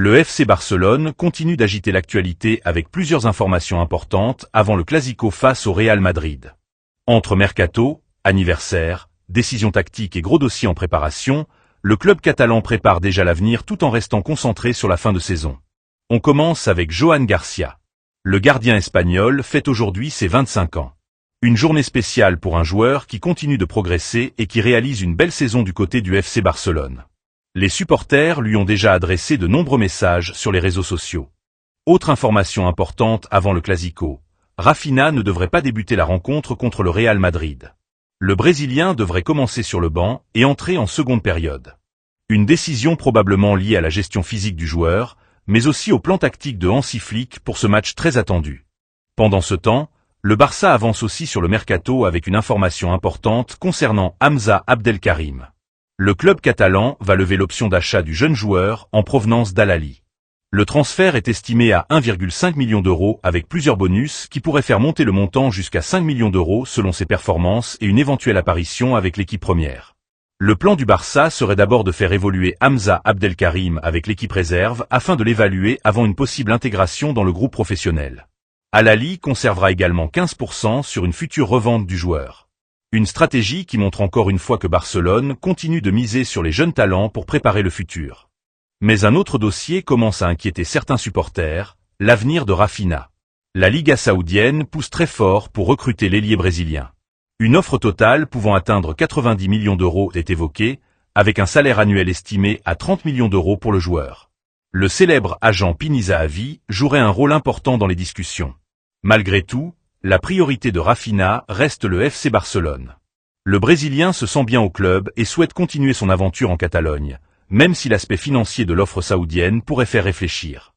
Le FC Barcelone continue d'agiter l'actualité avec plusieurs informations importantes avant le Clasico face au Real Madrid. Entre mercato, anniversaire, décisions tactiques et gros dossiers en préparation, le club catalan prépare déjà l'avenir tout en restant concentré sur la fin de saison. On commence avec Joan Garcia. Le gardien espagnol fête aujourd'hui ses 25 ans. Une journée spéciale pour un joueur qui continue de progresser et qui réalise une belle saison du côté du FC Barcelone. Les supporters lui ont déjà adressé de nombreux messages sur les réseaux sociaux. Autre information importante avant le Clasico, Rafinha ne devrait pas débuter la rencontre contre le Real Madrid. Le Brésilien devrait commencer sur le banc et entrer en seconde période. Une décision probablement liée à la gestion physique du joueur, mais aussi au plan tactique de Hansi Flick pour ce match très attendu. Pendant ce temps, le Barça avance aussi sur le mercato avec une information importante concernant Hamza Abdelkarim. Le club catalan va lever l'option d'achat du jeune joueur en provenance d'Al Ahly. Le transfert est estimé à 1,5 million d'euros avec plusieurs bonus qui pourraient faire monter le montant jusqu'à 5 millions d'euros selon ses performances et une éventuelle apparition avec l'équipe première. Le plan du Barça serait d'abord de faire évoluer Hamza Abdelkarim avec l'équipe réserve afin de l'évaluer avant une possible intégration dans le groupe professionnel. Al Ahly conservera également 15% sur une future revente du joueur. Une stratégie qui montre encore une fois que Barcelone continue de miser sur les jeunes talents pour préparer le futur. Mais un autre dossier commence à inquiéter certains supporters, l'avenir de Rafinha. La Liga saoudienne pousse très fort pour recruter l'ailier brésilien. Une offre totale pouvant atteindre 90 millions d'euros est évoquée, avec un salaire annuel estimé à 30 millions d'euros pour le joueur. Le célèbre agent Pini Zahavi jouerait un rôle important dans les discussions. Malgré tout, la priorité de Rafinha reste le FC Barcelone. Le Brésilien se sent bien au club et souhaite continuer son aventure en Catalogne, même si l'aspect financier de l'offre saoudienne pourrait faire réfléchir.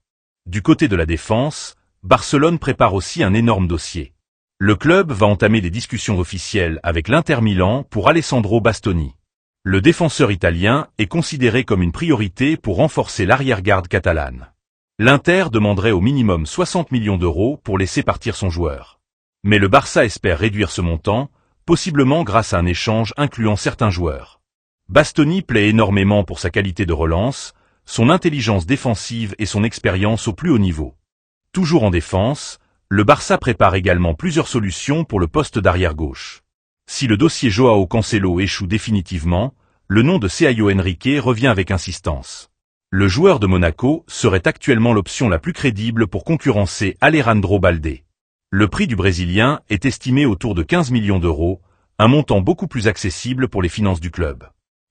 Du côté de la défense, Barcelone prépare aussi un énorme dossier. Le club va entamer des discussions officielles avec l'Inter Milan pour Alessandro Bastoni. Le défenseur italien est considéré comme une priorité pour renforcer l'arrière-garde catalane. L'Inter demanderait au minimum 60 millions d'euros pour laisser partir son joueur. Mais le Barça espère réduire ce montant, possiblement grâce à un échange incluant certains joueurs. Bastoni plaît énormément pour sa qualité de relance, son intelligence défensive et son expérience au plus haut niveau. Toujours en défense, le Barça prépare également plusieurs solutions pour le poste d'arrière gauche. Si le dossier Joao Cancelo échoue définitivement, le nom de Sergio Henrique revient avec insistance. Le joueur de Monaco serait actuellement l'option la plus crédible pour concurrencer Alejandro Balde. Le prix du Brésilien est estimé autour de 15 millions d'euros, un montant beaucoup plus accessible pour les finances du club.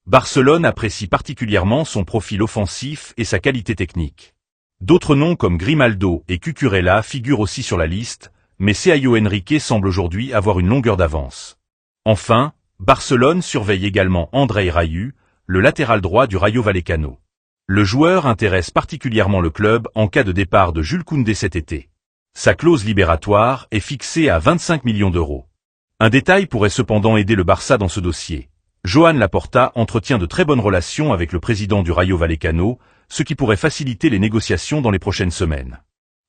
Barcelone apprécie particulièrement son profil offensif et sa qualité technique. D'autres noms comme Grimaldo et Cucurella figurent aussi sur la liste, mais Sergio Henrique semble aujourd'hui avoir une longueur d'avance. Enfin, Barcelone surveille également Andrei Rayu, le latéral droit du Rayo Vallecano. Le joueur intéresse particulièrement le club en cas de départ de Jules Koundé cet été. Sa clause libératoire est fixée à 25 millions d'euros. Un détail pourrait cependant aider le Barça dans ce dossier. Joan Laporta entretient de très bonnes relations avec le président du Rayo Vallecano, ce qui pourrait faciliter les négociations dans les prochaines semaines.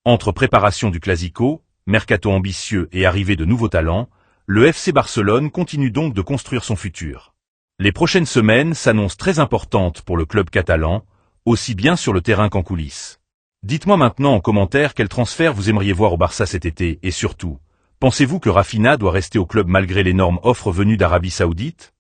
Entre préparation du Clasico, mercato ambitieux et arrivée de nouveaux talents, le FC Barcelone continue donc de construire son futur. Les prochaines semaines s'annoncent très importantes pour le club catalan, aussi bien sur le terrain qu'en coulisses. Dites-moi maintenant en commentaire quel transfert vous aimeriez voir au Barça cet été et surtout, pensez-vous que Rafinha doit rester au club malgré l'énorme offre venue d'Arabie Saoudite ?